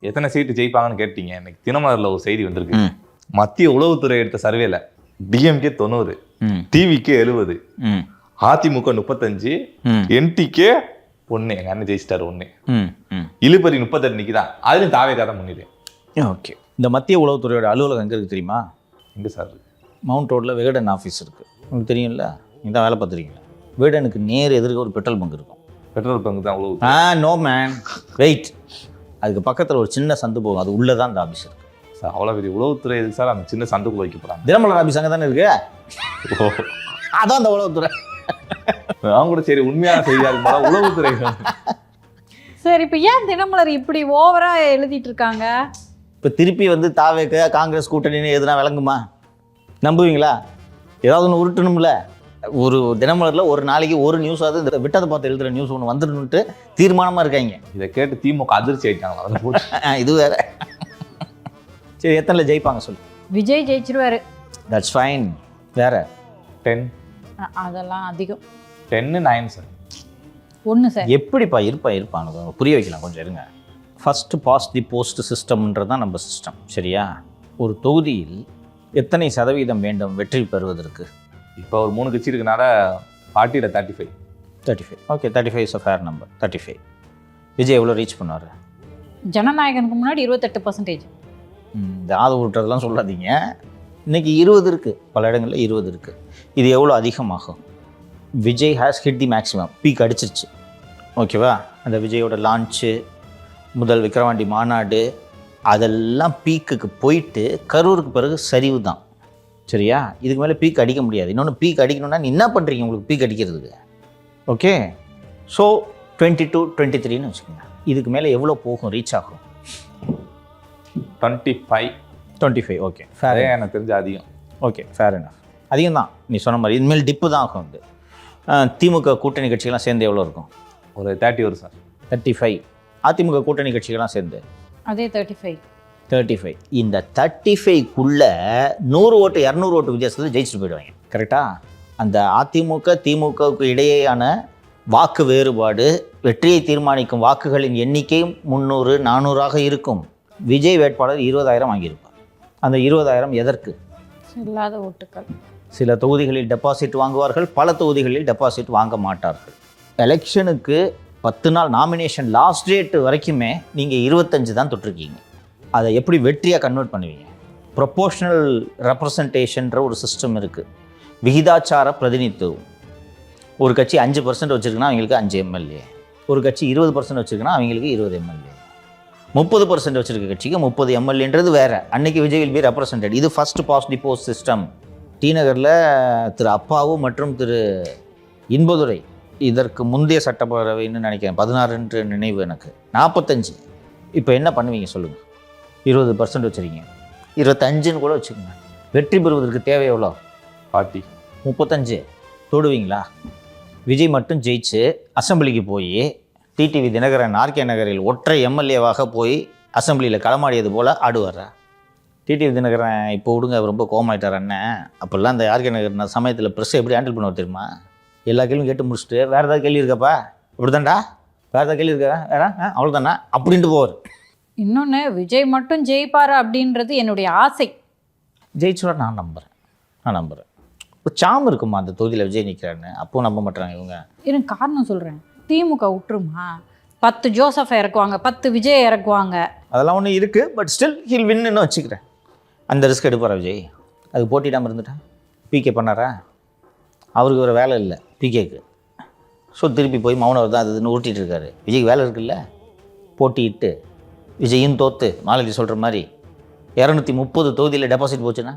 எத்தனை சீட்டு ஜெயிப்பாங்கன்னு கேட்டீங்க. இன்னைக்கு தினமலர்ல ஒரு செய்தி வந்திருக்கு. மத்திய உளவுத்துறை எடுத்த சர்வேல டிஎம்கே 90, டிவிகே 70, அதிமுக 35, என்டிகே 1. எங்க அண்ணன் ஜெயிச்சிட்டாரு 1. இழுபறி 38 நிக்குதான். அதுலயும் தாவேகா தான் முன்னிலை. ஓகே. இந்த மத்திய உளவுத்துறையோட அலுவலகம் எங்கே இருக்குது தெரியுமா? எங்க சார்? மவுண்ட் ரோட்டில் விகடன் ஆஃபீஸ் இருக்குது. உங்களுக்கு தெரியும்ல, நீங்கள் தான் வேலை பார்த்துருக்கீங்க. விகடனுக்கு நேர் எதிர்க்க ஒரு பெட்ரோல் பங்க் இருக்கும். பெட்ரோல் பங்க் தான் உளவு. No man, wait. அதுக்கு பக்கத்தில் ஒரு சின்ன சந்து போகும், அது உள்ளே தான் அந்த ஆஃபீஸ் இருக்குது சார். அவ்வளோ பெரிய உளவுத்துறை எதுக்கு சார் அந்த சின்ன சந்துக்குள்ள வைக்க போகிறாங்க? தினமலர் ஆஃபீஸ் அங்கே தானே இருக்கு. அதான் அந்த உளவுத்துறை. அவங்க கூட சரி உண்மையான செய்தியாக இருக்கும்போது உளவுத்துறை. சரி, இப்போ ஏன் தினமலர் இப்படி ஓவரா எழுதிட்டு இருக்காங்க? இப்போ திருப்பி வந்து தாவேக காங்கிரஸ் கூட்டணின்னு எதுனா விளங்குமா? நம்புவீங்களா? ஏதாவது ஒன்று உருட்டணும்ல. ஒரு தினமலரில் ஒரு நாளைக்கு ஒரு நியூஸாவது இந்த விட்டதை பார்த்து எழுதுகிற நியூஸ் ஒன்று வந்துடணுன்ட்டு தீர்மானமாக இருக்காங்க. இதை கேட்டு திமுக அதிர்ச்சி ஆயிட்டாங்களா? இது வேற. சரி, எத்தனை ஜெயிப்பாங்க சொல்லு? விஜய் ஜெயிச்சிருவாரு. That's fine. வேற 10. அதெல்லாம் அதிகம். 10, 9 சார். 1 சார். எப்படிப்பா இருப்பாங்க புரிய வைக்கலாம், கொஞ்சம் இருங்க. ஃபஸ்ட்டு பாஸ் தி போஸ்ட் சிஸ்டம்ன்றது தான் நம்ம சிஸ்டம், சரியா? ஒரு தொகுதியில் எத்தனை சதவீதம் வேண்டும் வெற்றி பெறுவதற்கு? இப்போ ஒரு 3 கட்சி இருக்கனால 40ல் 35. 35. Okay, 35 is a fair number. 35. Vijay எவ்வளோ ரீச் பண்ணுவார்? ஜனநாயகனுக்கு முன்னாடி 28%. இந்த ஆதரவு விட்டுறதெல்லாம் சொல்லாதீங்க. இன்றைக்கி 20 இருக்குது, பல இடங்களில் 20 இருக்குது. இது எவ்வளோ அதிகமாகும்? Vijay has hit the maximum. Peak அடிச்சிருச்சு, ஓகேவா? அந்த விஜயோட லான்ச்சு, முதல் விக்கிரவாண்டி மாநாடு, அதெல்லாம் பீக்குக்கு போயிட்டு கரூருக்கு பிறகு சரிவு தான், சரியா? இதுக்கு மேலே பீக் அடிக்க முடியாது. இன்னொன்று, பீக் அடிக்கணும்னா நீ என்ன பண்ணுறீங்க உங்களுக்கு பீக் அடிக்கிறதுக்கு? ஓகே, ஸோ 22, 23ன்னு வச்சுக்கோங்க. இதுக்கு மேலே எவ்வளோ போகும், ரீச் ஆகும்? 25. Okay, fair. எனக்கு தெரிஞ்ச அதிகம். Okay, fair enough. அதிகம் தான் நீ சொன்ன மாதிரி. இனிமேல் டிப்பு தான் ஆகும். வந்து திமுக கூட்டணி கட்சிகள்லாம் சேர்ந்து எவ்வளோ இருக்கும்? ஒரு 30 வரும் சார். 35. அதிமுக கூட்டணி கட்சிகள்லாம் சேர்ந்து அதே 35. 35. இந்த 35க்குள்ளே 100 ஓட்டு 200 ஓட்டு வித்தியாசத்தில் ஜெயிச்சுட்டு போயிடுவாங்க, கரெக்டாக? அந்த அதிமுக திமுகவுக்கு இடையேயான வாக்கு வேறுபாடு, வெற்றியை தீர்மானிக்கும் வாக்குகளின் எண்ணிக்கை 300, 400ஆக இருக்கும். விஜய் வேட்பாளர் 20,000 வாங்கியிருப்பார். அந்த 20,000 எதற்கு? இல்லாத ஓட்டுக்கள். சில தொகுதிகளில் டெபாசிட் வாங்குவார்கள், பல தொகுதிகளில் டெபாசிட் வாங்க மாட்டார்கள். எலெக்ஷனுக்கு 10 நாள் நாமினேஷன் லாஸ்ட் டேட் வரைக்குமே நீங்கள் 25 தான் தொட்டிருக்கீங்க. அதை எப்படி வெற்றியாக கன்வெர்ட் பண்ணுவீங்க? ப்ரொபோஷனல் ரெப்ரசன்டேஷன்ற ஒரு சிஸ்டம் இருக்குது, விகிதாச்சார பிரதிநிதித்துவம். ஒரு கட்சி 5% வச்சுருக்குன்னா அவங்களுக்கு 5 எம்எல்ஏ, ஒரு கட்சி 20% வச்சுருக்குன்னா அவங்களுக்கு 20 எம்எல்ஏ, 30% வச்சுருக்க கட்சிக்கு 30 எம்எல்ஏன்றது வேறு. அன்றைக்கி விஜய் வில் பி ரெப்ரசன்டட். இது first past the post system. டி நகரில் திரு அப்பாவு மற்றும் திரு இன்பதுரை இதற்கு முந்தைய சட்டப்பேரவைன்னு நினைக்கிறேன், 16 நினைவு எனக்கு, 45. இப்போ என்ன பண்ணுவீங்க சொல்லுங்கள்? 20% வச்சுருக்கீங்க, 25ன்னு கூட வச்சுக்கோங்க. வெற்றி பெறுவதற்கு தேவை எவ்வளோ? 40. 35 தொடுவீங்களா? விஜய் மட்டும் ஜெயிச்சு அசம்பிளிக்கு போய் டிடிவி தினகரன் ஆர்கே நகரில் ஒற்றை எம்எல்ஏவாக போய் அசம்பிளியில் களமாடியது போல் ஆடுவாரா? டிடிவி தினகரன் இப்போ விடுங்க, ரொம்ப கோமாயிட்டார் அண்ணன். அப்போல்லாம் அந்த ஆர்கே நகர் சமயத்தில் ப்ரெஸ்ஸை எப்படி ஹேண்டில் பண்ணுவார் தெரியுமா? எல்லா கேள்வியும் கேட்டு முடிச்சுட்டு வேறு ஏதாவது கேள்வி இருக்காப்பா, இப்படி தான்டா, வேறு ஏதாவது கேள்வி இருக்கா, வேற அவ்வளோதானா அப்படின்ட்டு போவார். இன்னொன்று, விஜய் மட்டும் ஜெயிப்பார் அப்படின்றது என்னுடைய ஆசை. ஜெயிச்சுவார் நான் நம்புகிறேன். ஒரு சாம் இருக்குமா அந்த தொகுதியில் விஜய் நிற்கிறான்னு? அப்போது நம்ப மாட்டாங்க இவங்க. எனக்கு காரணம் சொல்கிறேன். திமுக விட்டுருமா, 10 ஜோசஃபை இறக்குவாங்க, 10 விஜய் இறக்குவாங்க. அதெல்லாம் ஒன்று இருக்குது. பட் ஸ்டில் ஹில் வின்னு வச்சுக்கிறேன். அந்த ரிஸ்க் எடுப்பாரா விஜய்? அது போட்டிடாமல் இருந்துட்டா பிகே பண்ணாரா? அவருக்கு ஒரு வேலை இல்லை பிகேக்கு. ஸோ திருப்பி போய் மௌனம் தான் அதுன்னு ஊட்டிகிட்டு இருக்காரு. விஜய்க்கு வேலை இருக்குல்ல, போட்டிட்டு விஜயும் தோற்று மாலதி சொல்கிற மாதிரி 230 தொகுதியில் டெபாசிட் போச்சுன்னா,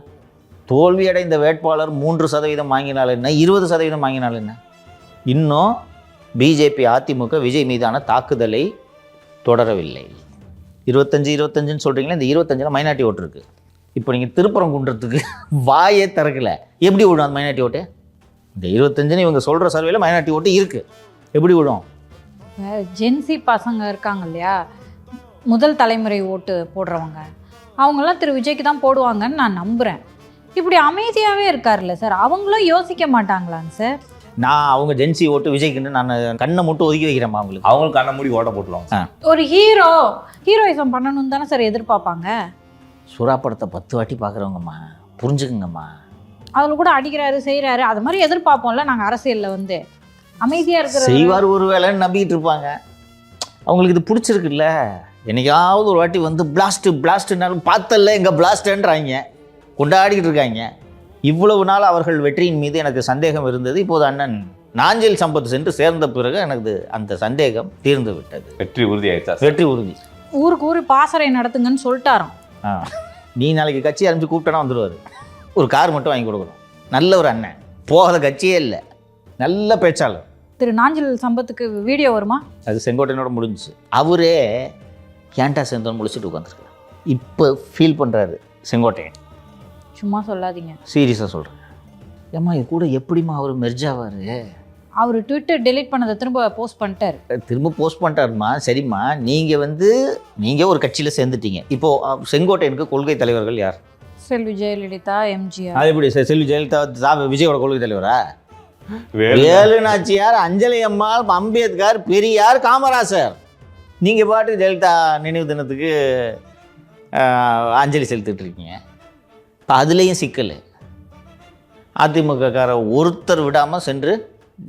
தோல்வி அடைந்த வேட்பாளர் 3% வாங்கினால் என்ன, 20% வாங்கினால் என்ன? இன்னும் பிஜேபி அதிமுக விஜய் மீதான தாக்குதலை தொடரவில்லை. 25 சொல்கிறீங்களா? இந்த 25 மைனாரிட்டி ஓட்டு இருக்குது. இப்போ நீங்கள் திருப்பரங்குன்றத்துக்கு வாயே திறக்கலை, எப்படி விடும் அந்த மைனாரிட்டி ஓட்டு? இந்த 25 இவங்க சொல்கிற சர்வேல மைனாரிட்டி ஓட்டு இருக்குது, எப்படி விடும்? ஜென்சி பசங்க இருக்காங்க இல்லையா, முதல் தலைமுறை ஓட்டு போடுறவங்க, அவங்களாம் திரு விஜய்க்கு தான் போடுவாங்கன்னு நான் நம்புகிறேன். இப்படி அமைதியாகவே இருக்கார்ல சார், அவங்களும் யோசிக்க மாட்டாங்களாங்க சார்? நான் அவங்க ஜென்சி ஓட்டு விஜய்க்குன்னு நான் கண்ணை மட்டும் ஒதுக்கி வைக்கிறேம்மா அவங்களுக்கு. அவங்களுக்கு கண்ண மூடி ஓட்ட போட்டுருவாங்க. ஒரு ஹீரோயிசம் பண்ணணும்னு தானே சார் எதிர்பார்ப்பாங்க. சுறா படத்தை 10 வாட்டி பார்க்குறவங்கம்மா, புரிஞ்சுக்குங்கம்மா. அதில் கூட அடிக்கிறாரு செய்கிறாரு, அது மாதிரி எதிர்பார்ப்போம்ல நாங்கள் அரசியலில் வந்து அமைதியாக இருக்கிற. செய்வார் ஒரு வேலைன்னு நம்பிக்கிட்டு இருப்பாங்க. அவங்களுக்கு இது பிடிச்சிருக்குல்ல. என்னைக்காவது ஒரு வாட்டி வந்து பிளாஸ்ட்டுனாலும் பார்த்தல எங்கள் பிளாஸ்ட்டுன்றாங்க, கொண்டாடிக்கிட்டு இருக்காங்க. இவ்வளவு நாள் அவர்கள் வெற்றியின் மீது எனக்கு சந்தேகம் இருந்தது. இப்போது அண்ணன் நாஞ்சில் சம்பத் சென்று சேர்ந்த பிறகு எனக்கு அந்த சந்தேகம் தீர்ந்து விட்டது. வெற்றி உறுதி ஆயிடுச்சா? வெற்றி உறுதி. ஊருக்கு ஊர் பாசறை நடத்துங்கன்னு சொல்லிட்டாராம். நீ நாளைக்கு கட்சி ஆரம்பிச்சு கூப்பிட்டனா வந்துடுவார். ஒரு கார் மட்டும் வாங்கி கொடுக்கணும். நல்ல ஒரு அண்ணன், போகாத கட்சியே இல்லை, நல்ல பேச்சாளர். திரு நாஞ்சில் சம்பத்துக்கு வீடியோ வருமா? அது செங்கோட்டையனோட முடிஞ்சிச்சு. அவரே ஏன்டா சேர்ந்தோன்னு முடிச்சுட்டு உட்காந்துருக்காரு. இப்போ ஃபீல் பண்ணுறாரு செங்கோட்டையன். சும்மா சொல்லாதீங்க, சீரியஸாக சொல்கிறேன். ஏம்மா இது கூட எப்படிம்மா அவர் மெர்ஜ் ஆவார்? அவர் ட்விட்டர் டெலீட் பண்ணதை திரும்ப போஸ்ட் பண்ணிட்டார். திரும்ப போஸ்ட் பண்ணிட்டாருமா. சரிம்மா, நீங்கள் ஒரு கட்சியில் சேர்ந்துட்டீங்க. இப்போது செங்கோட்டையனுக்கு கொள்கை தலைவர்கள் யார்? செல்வி ஜெயலலிதா, எம்ஜிஆர். அது எப்படி செல்வி ஜெயலலிதா விஜயோட கொள்கை தலைவரா? வேலு நாச்சியார், அஞ்சலி அம்மாள், அம்பேத்கர், பெரியார், காமராசர். நீங்கள் பாட்டு ஜெயலலிதா நினைவு தினத்துக்கு அஞ்சலி செலுத்திட்டு இருக்கீங்க. இப்போ அதுலேயும் சிக்கல். அதிமுகக்கார ஒருத்தர் விடாமல் சென்று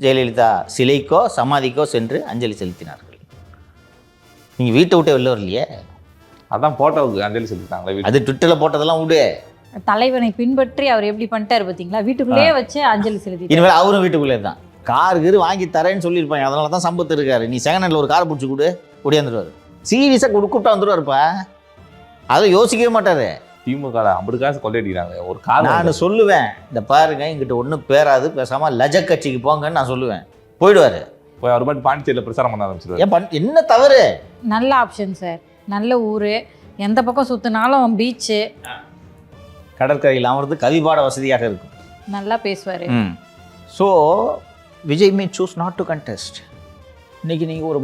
ஜெயலலிதா சிலைக்கோ சமாதிக்கோ சென்று அஞ்சலி செலுத்தினார்கள். நீங்கள் வீட்டை விட்டே வெளில வரலையே. அதான் போட்டோவுக்கு அஞ்சலி செலுத்திட்டாங்களே. அது ட்விட்டரில் போட்டதெல்லாம் விடு. தலைவனை பின்பற்றி அவர் எப்படி பண்ணிட்டாரு பார்த்தீங்களா? வீட்டுக்குள்ளேயே வச்சு அஞ்சலி செலுத்தி. இனிமேல் அவரும் வீட்டுக்குள்ளே தான். கார் வாங்கி தரேன்னு சொல்லியிருப்பாங்க. அதனால தான் சம்பத்து இருக்காரு. நீ செகண்ட் ஹேண்டில் ஒரு கார் பிடிச்சி கொடு, ஒடியாந்துருவார். சீரியஸாக கூப்பிட்டா வந்துடுவாருப்பா. அதை யோசிக்கவே மாட்டார். திமுக அப்படி காசு கொள்ளையடிக்கிறாங்க. ஒரு கார் நான் சொல்லுவேன், இந்த பாருங்க எங்கிட்ட ஒன்றும் பேராது, பேசாமல் லஜ கட்சிக்கு போங்கன்னு நான் சொல்லுவேன். போயிடுவார். போய் அவர் பாட்டு பாண்டிச்சேரியில் பிரச்சாரம் பண்ண ஆரம்பிச்சிருவாரு. என்ன தவறு? நல்ல ஆப்ஷன் சார். நல்ல ஊர், எந்த பக்கம் சுற்றினாலும் பீச்சு, கடற்கரையில் அமர்ந்து கவிபாட வசதியாக இருக்கும். நல்லா பேசுவார். So Vijay May choose not to contest. இன்றைக்கி நீங்கள் ஒரு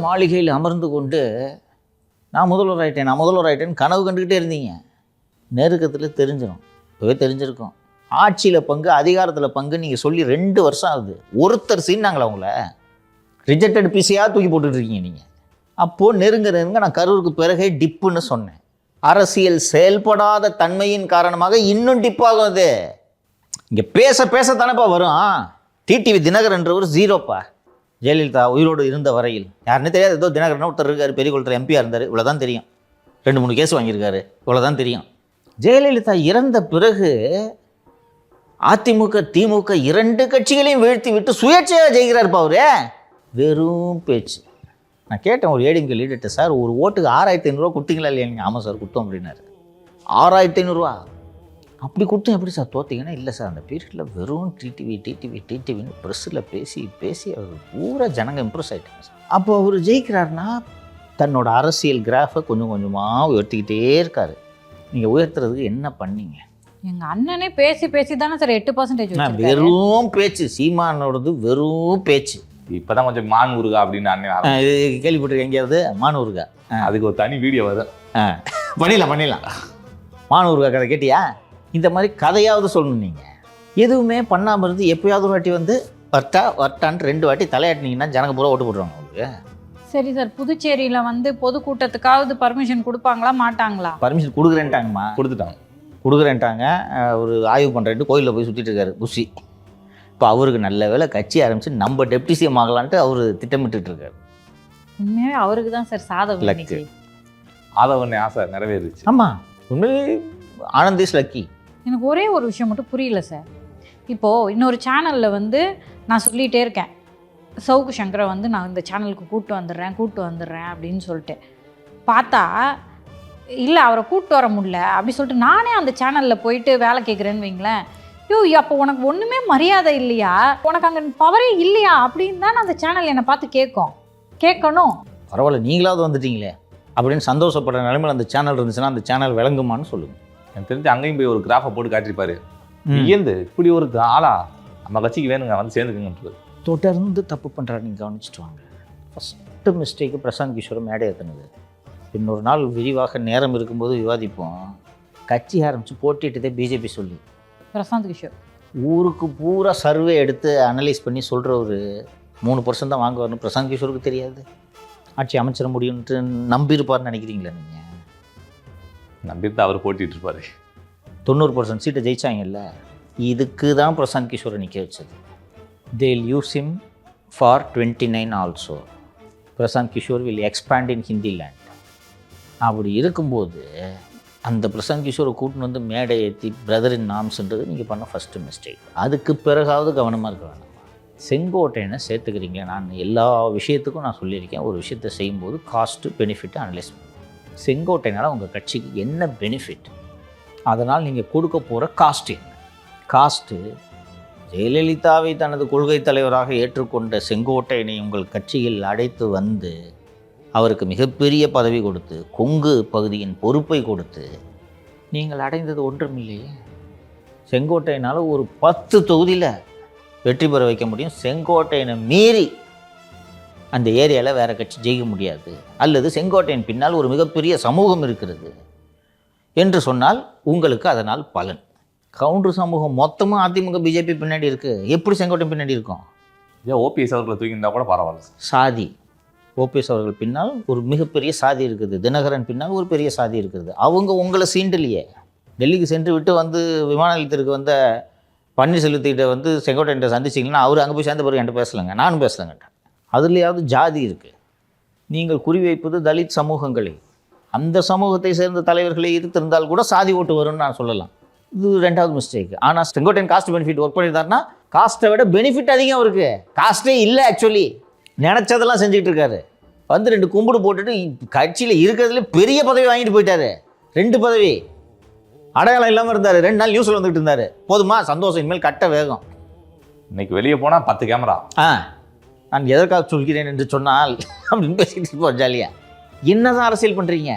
மாளிகையில் அமர்ந்து கொண்டு நான் முதல்வர் ஆகிட்டேன் கனவு கண்டுக்கிட்டே இருந்தீங்க. நெருக்கத்தில் தெரிஞ்சிடும். இப்போவே தெரிஞ்சிருக்கும். ஆட்சியில் பங்கு, அதிகாரத்தில் பங்கு நீங்கள் சொல்லி 2 வருஷம் ஆகுது. ஒருத்தர் சீனாங்களா உங்களை? ரிஜெக்டட் பிசியாக தூக்கி போட்டுட்ருக்கீங்க நீங்கள். அப்போது நெருங்க நான் கரூருக்கு பிறகே டிப்புன்னு சொன்னேன். அரசியல் செயல்படாத தன்மையின் காரணமாக இன்னும் டிப்பாகும். அது இங்கே பேச தானேப்பா வரும். டிடிவி தினகர் என்றவர் 0ப்பா. ஜெயலலிதா உயிரோடு இருந்த வரையில் யாருன்னு தெரியாது. ஏதோ தினகரன் ஒருத்தர் இருக்கார், பெரிய குளத்தில் எம்பியாக இருந்தார், இவ்வளோதான் தெரியும். 2-3 கேஸ் வாங்கியிருக்காரு, இவ்வளோதான் தெரியும். ஜெயலலிதா இறந்த பிறகு அதிமுக திமுக 2 கட்சிகளையும் வீழ்த்தி விட்டு சுயேட்சையாக ஜெயிக்கிறாருப்பா அவரு. வெறும் பேச்சு. நான் கேட்டேன் ஒரு ஏடிஎம்கே லீடர்கிட்ட, சார் ஒரு ஓட்டுக்கு 6500 கொடுத்தீங்களா இல்லையா? நீங்கள் ஆமாம் சார் கொடுத்தோம் அப்படின்னாரு. 6500 அப்படி கொடுத்தோம். எப்படி சார் தோற்றிங்கன்னா? இல்லை சார் அந்த பீரியடில் வெறும் டிடிவின்னு ப்ரெஸ்ஸில் பேசி அவர் பூரா ஜனங்க இம்ப்ரெஸ் ஆகிட்டாங்க சார். அப்போ அவர் ஜெயிக்கிறாருன்னா தன்னோட அரசியல் கிராஃபை கொஞ்சம் கொஞ்சமாக உயர்த்திக்கிட்டே இருக்காரு. நீங்கள் உயர்த்துறதுக்கு என்ன பண்ணீங்க? எங்கள் அண்ணனே பேசி தானே சார் 8% வெறும் பேச்சு. சீமானோடது வெறும் பேச்சு. இப்போதான் கொஞ்சம் மான் ஊருகா அப்படின்னு அண்ணன் கேள்விப்பட்டிருக்கேன். எங்கேயாவது மான் ஊருகா? அதுக்கு ஒரு தனி வீடியோ வரும். பண்ணிடலாம். மான் ஊருகா கதை கேட்டியா? இந்த மாதிரி கதையாவது சொல்லணும். நீங்கள் எதுவுமே பண்ணாமல் இருந்து எப்போயாவது ஒரு வாட்டி வந்து வர்ட்டான்ட்டு 2 வாட்டி தலையாட்டினீங்கன்னா ஜனங்க பூரா ஓட்டு போடுவாங்க உங்களுக்கு. சரி சார், புதுச்சேரியில் வந்து பொதுக்கூட்டத்துக்காவது பர்மிஷன் கொடுப்பாங்களா மாட்டாங்களா? பர்மிஷன் கொடுக்குறேன்ட்டாங்கம்மா. கொடுக்குறேன்ட்டாங்க. ஒரு ஆய்வு பண்ணுறேன்ட்டு கோயிலில் போய் சுற்றிட்டு இருக்காரு புஷி. இப்போ அவருக்கு நல்ல வேலை கட்சி ஆரம்பித்து நம்ம டெப்டி சிஎம் ஆகலான்ட்டு அவர் திட்டமிட்டு இருக்காரு. உண்மையாகவே அவருக்கு தான் சார் சாதகம். ஆதவன் ஆசை நிறைவேறிச்சு. ஆமாம், உண்மையிலே ஆனந்த் இஸ் லக்கி. எனக்கு ஒரே ஒரு விஷயம் மட்டும் புரியல சார். இப்போது இன்னொரு சேனலில் வந்து நான் சொல்லிகிட்டே இருக்கேன், சவுக்கு சங்கரை வந்து நான் இந்த சேனலுக்கு கூப்பிட்டு வந்துடுறேன் அப்படின்னு சொல்லிட்டு பார்த்தா இல்லை அவரை கூப்பிட்டு வர முடியல அப்படி சொல்லிட்டு நானே அந்த சேனலில் போயிட்டு வேலை கேட்குறேன்னு வைங்களேன். அப்போ உனக்கு ஒன்றுமே மரியாதை இல்லையா, உனக்கு அங்கே பவரே இல்லையா அப்படின்னு தான் அந்த சேனல் என்னை பார்த்து கேட்கணும். பரவாயில்ல, நீங்களாவது வந்துட்டீங்களே அப்படின்னு சந்தோஷப்படுற நிலைமையில் அந்த சேனல் இருந்துச்சுன்னா அந்த சேனல் விளங்குமான்னு சொல்லுங்கள். எனக்கு தெரிஞ்சு அங்கேயும் போய் ஒரு கிராஃபை போட்டு காட்டியிருப்பாரு. இப்படி ஒரு ஆளா நம்ம கட்சிக்கு வேணுங்க வந்து சேர்ந்துக்குங்கன்றது. தொடர்ந்து தப்பு பண்ணுறாரு. நீங்கள் கவனிச்சுட்டு வாங்க. ஃபஸ்ட்டு மிஸ்டேக்கு பிரசாந்த் கிஷோரை மேடை ஏற்றுனது. இன்னொரு நாள் விரிவாக நேரம் இருக்கும்போது விவாதிப்போம். கட்சி ஆரம்பித்து போட்டிட்டதே பிஜேபி சொல்லி. பிரசாந்த் கிஷோர் ஊருக்கு பூரா சர்வே எடுத்து அனலைஸ் பண்ணி சொல்கிற ஒரு 3% தான் வாங்குவார்னு பிரசாந்த் கிஷோருக்கு தெரியாது? ஆட்சி அமைச்சிட முடியும்ட்டு நம்பியிருப்பார்னு நினைக்கிறீங்களா நீங்கள்? நம்பிட்டு அவர் போட்டிட்டு இருப்பாரு. 90% சீட்டை ஜெயிச்சாங்கல்ல, இதுக்கு தான் பிரசாந்த் கிஷோரை நிற்க வச்சது. they'll use him for 29 also. Prashant Kishor will expand in Hindi land. அப்படி இருக்கும்போது அந்த பிரசாந்த் கிஷோரை கூட்டின்னு வந்து மேடை ஏற்றி பிரதர் இன் நாம்ஸ்ன்றது நீங்கள் பண்ண ஃபஸ்ட்டு மிஸ்டேக். அதுக்கு பிறகாவது கவனமாக இருக்க வேணாம். செங்கோட்டையனை சேர்த்துக்கிறீங்க. நான் எல்லா விஷயத்துக்கும் நான் சொல்லியிருக்கேன், ஒரு விஷயத்தை செய்யும்போது காஸ்ட்டு பெனிஃபிட்டை அனலைஸ் பண்ணுவேன். செங்கோட்டையனால் உங்கள் கட்சிக்கு என்ன பெனிஃபிட், அதனால் நீங்கள் கொடுக்க போகிற காஸ்ட் என்ன? காஸ்ட்டு ஜெயலலிதாவை தனது கொள்கை தலைவராக ஏற்றுக்கொண்ட செங்கோட்டையனை உங்கள் கட்சியில் அழைத்து வந்து அவருக்கு மிகப்பெரிய பதவி கொடுத்து கொங்கு பகுதியின் பொறுப்பை கொடுத்து நீங்கள் அடைந்தது ஒன்றுமில்லையே. செங்கோட்டையனால் ஒரு 10 தொகுதியில் வெற்றி பெற வைக்க முடியும். செங்கோட்டையனை மீறி அந்த ஏரியாவில் வேறு கட்சி ஜெயிக்க முடியாது. அல்லது செங்கோட்டையன் பின்னால் ஒரு மிகப்பெரிய சமூகம் இருக்கிறது என்று சொன்னால் உங்களுக்கு அதனால் பலன். கவுண்டர் சமூகம் மொத்தமாக அதிமுக பிஜேபி பின்னாடி இருக்குது. எப்படி செங்கோட்டையன் பின்னாடி இருக்கும்? ஏன் ஓபிஎஸ் அவர்களை தூக்கியிருந்தா கூட பரவாயில்ல. சாதி, ஓபிஎஸ் அவர்கள் பின்னால் ஒரு மிகப்பெரிய சாதி இருக்குது. தினகரன் பின்னால் ஒரு பெரிய சாதி இருக்குது. அவங்க உங்களை சீண்டலையே. டெல்லிக்கு சென்று விட்டு வந்து விமான நிலையத்திற்கு வந்த பன்னீர்செல்வத்திட்ட வந்து செங்கோட்டையன் சந்திச்சிங்கன்னா அவர் அங்கே போய் சேர்ந்த பிறகு என்கிட்ட பேசலைங்க, நானும் பேசலைங்க. அதுலேயாவது ஜாதி இருக்குது. நீங்கள் குறிவைப்பது தலித் சமூகங்களை, அந்த சமூகத்தை சேர்ந்த தலைவர்களை எதிர்த்திருந்தால் கூட சாதி ஓட்டு வரும்னு நான் சொல்லலாம். இது 2வது மிஸ்டேக். ஆனால் செங்கோட்டையன் காஸ்ட் பெனிஃபிட் ஒர்க் பண்ணியிருந்தாருன்னா காஸ்ட்டை விட பெனிஃபிட் அதிகம் அவருக்கு. காஸ்ட்டே இல்லை, ஆக்சுவலி நினச்சதெல்லாம் செஞ்சுக்கிட்டு இருக்காரு. வந்து 2 கும்பிடு போட்டுட்டு கட்சியில் இருக்கிறதுல பெரிய பதவி வாங்கிட்டு போயிட்டாரு. 2 பதவி அடையாளம் இல்லாமல் இருந்தார். 2 நாள் நியூஸில் வந்துட்டு இருந்தார். போதுமா? சந்தோஷம். இனிமேல் கட்ட வேகம். இன்னைக்கு வெளியே போனால் 10 கேமரா. நான் எதற்காக சொல்கிறேன் என்று சொன்னால் அப்படின்னு பேசிட்டு இருப்போம் ஜாலியாக. என்னதான் அரசியல் பண்ணுறீங்க?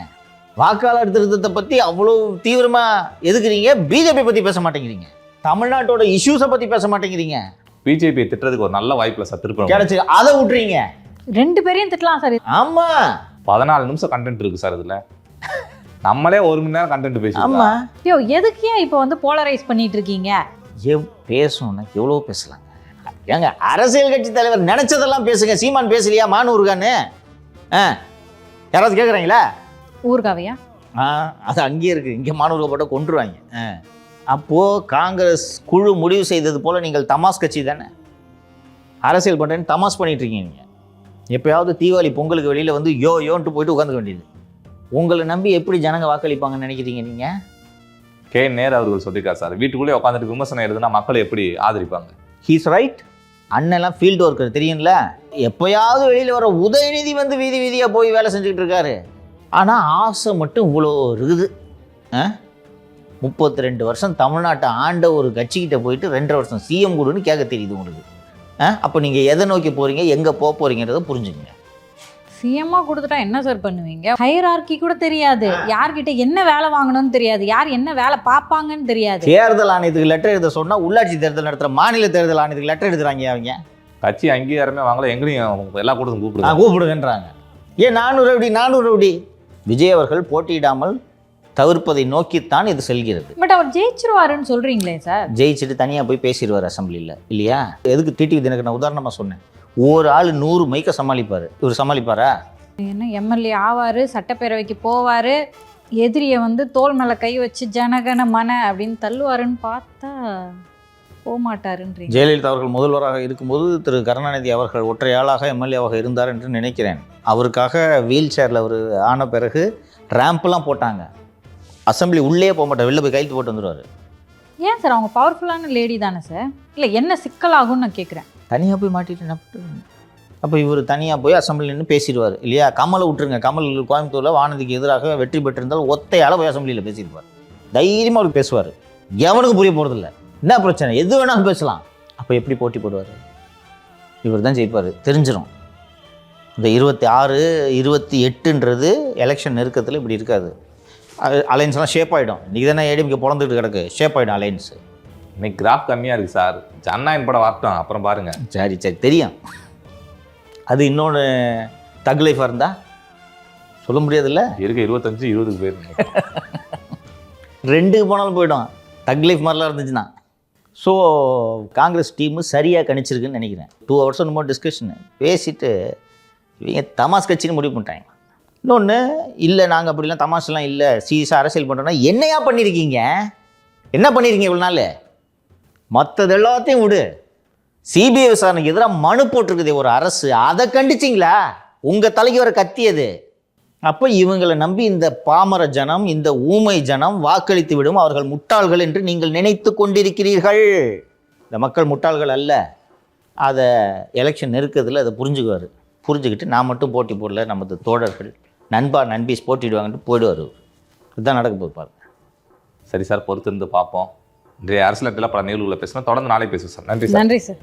வாக்காளர் திருத்தத்தை பற்றி அவ்வளோ தீவிரமாக எதுக்குறீங்க, பிஜேபி பற்றி பேச மாட்டேங்கிறீங்க, தமிழ்நாட்டோட இஷ்யூஸை பற்றி பேச மாட்டேங்கிறீங்க. பிஜேபி திட்டுறதுக்கு ஒரு நல்ல வாய்ப்பில் சத்திருப்போம் கிடைச்சி அதை விட்டுறீங்க. 2 பேரையும் திட்டலாம் சார். ஆமாம், 14 நிமிஷம் கண்டென்ட் இருக்கு சார். இதில் நம்மளே 1 மணி நேரம் கண்டென்ட் பேசுவோம். ஆமாம். ஐயோ, எதுக்கு ஏன் இப்போ வந்து போலரைஸ் பண்ணிட்டு இருக்கீங்க? பேசணும்னா எவ்வளோ பேசலாங்க. ஏங்க, அரசியல் கட்சி தலைவர் நினைச்சதெல்லாம் பேசுங்க. சீமான் பேசலையா? மானூர்கான்னு யாராவது கேட்குறாங்களா? ஊர்காவையா? அது அங்கேயே இருக்குது. இங்கே மானூர்கா போட்டால் கொண்டுருவாங்க. அப்போது காங்கிரஸ் குழு முடிவு செய்தது போல் நீங்கள் தமாஸ் கட்சி தானே, அரசியல் பண்ணுறேன்னு தமாஸ் பண்ணிட்டு இருக்கீங்க. நீங்கள் எப்போயாவது தீபாவளி பொங்கலுக்கு வெளியில் வந்து யோன்ட்டு போயிட்டு உட்காந்துக்க வேண்டியது. உங்களை நம்பி எப்படி ஜனங்க வாக்களிப்பாங்கன்னு நினைக்கிறீங்க நீங்கள்? கே நேரு அவர்கள் சொல்லியிருக்காரு சார், வீட்டுக்குள்ளே உட்காந்துட்டு விமர்சனம் எழுதுனா மக்கள் எப்படி ஆதரிப்பாங்க? He's right. அண்ணெல்லாம் ஃபீல்டு ஒர்க்கர் தெரியும்ல. எப்போயாவது வெளியில் வர உதயநிதி வந்து வீதி வீதியாக போய் வேலை செஞ்சுக்கிட்டு இருக்காரு. ஆனால் ஆசை மட்டும் இவ்வளோ இருக்குது. 32 வருஷம் தமிழ்நாட்டை ஆண்ட ஒரு கட்சிக்கிட்ட போயிட்டு 2.5 வருஷம் சிஎம் கொடுன்னு கேட்க தெரியுது உங்களுக்கு. அப்போ நீங்கள் எதை நோக்கி போகிறீங்க, எங்கே போக போகிறீங்கிறத புரிஞ்சுக்கங்க. சிஎம்மா கொடுத்துட்டா என்ன சார் பண்ணுவீங்க? ஹையரார்கி கூட தெரியாது, யார்கிட்ட என்ன வேலை வாங்கணும்னு தெரியாது, யார் என்ன வேலை பார்ப்பாங்கன்னு தெரியாது. தேர்தல் ஆணையத்துக்கு லெட்டர் எழுத சொன்னால் உள்ளாட்சி தேர்தல் நடத்துகிற மாநில தேர்தல் ஆணையத்துக்கு லெட்டர் எழுதுறாங்க. அவங்க கட்சி அங்கீகாரமே வாங்கல, எங்களையும் எல்லா கூட்டத்தும் கூப்பிடுங்கன்றாங்க. ஏன் 400 ரவுடி விஜய் அவர்கள் போட்டியிடாமல் தவிர்ப்பதை நோக்கித்தான் இது செல்கிறது. பட் அவர் ஜெயிச்சிருவாருன்னு சொல்றீங்களே சார். ஜெயிச்சுட்டு தனியாக போய் பேசிடுவார் அசம்பிளியில், இல்லையா? எதுக்கு டிடிவி தினகரன் உதாரணமாக சொன்னேன். ஒரு ஆள் 100 மைக்க சமாளிப்பார். இவர் சமாளிப்பாரா? என்ன எம்எல்ஏ ஆவார், சட்டப்பேரவைக்கு போவார், எதிரியை வந்து தோல் மேலே கை வச்சு ஜனகன மன அப்படின்னு தள்ளுவாருன்னு பார்த்தா போக மாட்டாருன்றீங்க. ஜெயலலிதா அவர்கள் முதல்வராக இருக்கும்போது திரு கருணாநிதி அவர்கள் ஒற்றையாளாக எம்எல்ஏவாக இருந்தார் என்று நினைக்கிறேன். அவருக்காக வீல் சேரில் அவர் ஆன பிறகு ரேம்ப்லாம் போட்டாங்க. அசம்பிளி உள்ளே போக மாட்டார், வெளில போய் கையெழுத்து போட்டு வந்துடுவார். ஏன் சார்? அவங்க பவர்ஃபுல்லான லேடி தானே சார். இல்லை, என்ன சிக்கலாகும்னு நான் கேட்குறேன். தனியாக போய் மாட்டிட்டு என்ன பண்ணுறது? அப்போ இவர் தனியாக போய் அசம்பிளி நின்று பேசிடுவார், இல்லையா? கமலை விட்டுருங்க. கமல் கோயம்புத்தூரில் வானதிக்கு எதிராக வெற்றி பெற்றிருந்தால் ஒத்தையால் போய் அசம்பிளியில் பேசிடுவார். தைரியமாக அவர் பேசுவார். எவனுக்கு புரிய போகிறதில்ல. என்ன பிரச்சனை? எது வேணாலும் பேசலாம். அப்போ எப்படி போட்டி போடுவார்? இவர் தான் ஜெயிப்பார், தெரிஞ்சிடும். இந்த 26, 28ன்றது எலெக்ஷன் நெருக்கத்தில் இப்படி இருக்காது. அலைன்ஸ்லாம் ஷேப் ஆகிடும். இன்றைக்கி தானே ஏடிஎம்கே பிறந்துட்டு கிடக்கு, ஷேப் ஆகிடும் அலைன்ஸு. இன்னைக்கு கிராஃப் கம்மியாக இருக்குது சார். ஜனநாயகம் படம் வார்த்தோம், அப்புறம் பாருங்கள். சரி தெரியும். அது இன்னொன்று தக் லைஃபாக இருந்தால் சொல்ல முடியாதுல்ல. இருக்க 25, 20க்கு போயிருந்தேன். 2க்கு போனாலும் போய்டும். தக் லைஃப் மாதிரிலாம் இருந்துச்சுன்னா ஸோ காங்கிரஸ் டீமு சரியாக கணிச்சிருக்குன்னு நினைக்கிறேன். 2 hours என்னமோ டிஸ்கஷனு பேசிட்டு இவங்க தமாஸ் கட்சின்னு முடிவு பண்ணிட்டாங்க. இன்னொன்று, இல்லை நாங்கள் அப்படிலாம் தமாஷெல்லாம் இல்லை, சீரியஸாக அரசியல் பண்ணுறோன்னா என்னையா பண்ணியிருக்கீங்க? என்ன பண்ணியிருக்கீங்க இவ்வளோ நாள்? மற்றது எல்லாத்தையும் விடு, சிபிஐ விசாரணைக்கு எதிராக மனு போட்டிருக்குது ஒரு அரசு, அதை கண்டிச்சிங்களா? உங்கள் தலைக்கு வர கத்தியது. அப்போ இவங்களை நம்பி இந்த பாமர ஜனம், இந்த ஊமை ஜனம் வாக்களித்து விடும். அவர்கள் முட்டாள்கள் என்று நீங்கள் நினைத்து கொண்டிருக்கிறீர்கள். இந்த மக்கள் முட்டாள்கள் அல்ல. அதை எலெக்ஷன் நெருக்கத்தில் அதை புரிஞ்சுக்கிட்டு நான் மட்டும் போட்டி போடல, நமது தோழர்கள் நண்பீஸ் போட்டிடுவாங்கன்ட்டு போயிடுவார். இதுதான் நடக்க போகுது பாருங்க. சரி சார், பொறுத்திருந்து பார்ப்போம். இன்றைய அரசியல் பல நிகழ்வுகளை பேசணும். தொடர்ந்து நாளை பேசுவோம் சார். நன்றி சார். நன்றி சார்.